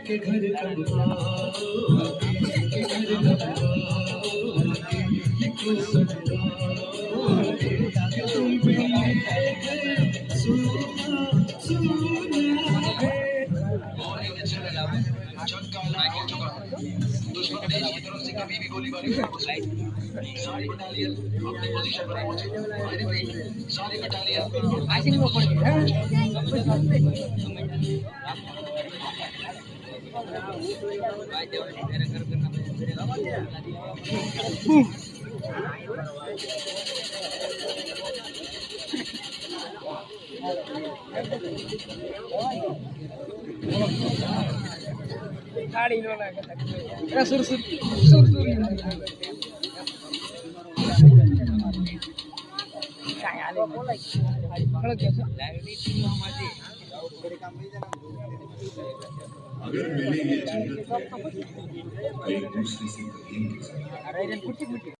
के घर कब आओगे, के घर कब आओगे, ये समझाओगे कि तुम भी सुना सुना है। दुश्मन देश की तरफ से कभी भी गोलीबारी सारी बटालियन अपनी पोजीशन पर पहुंचे। सारी बटालियन गाड़ी नो लगे सुर सुर सुर सुर काय आले कळत कसं अगर मिलेंगे जन्नत में एक दूसरे से कहेंगे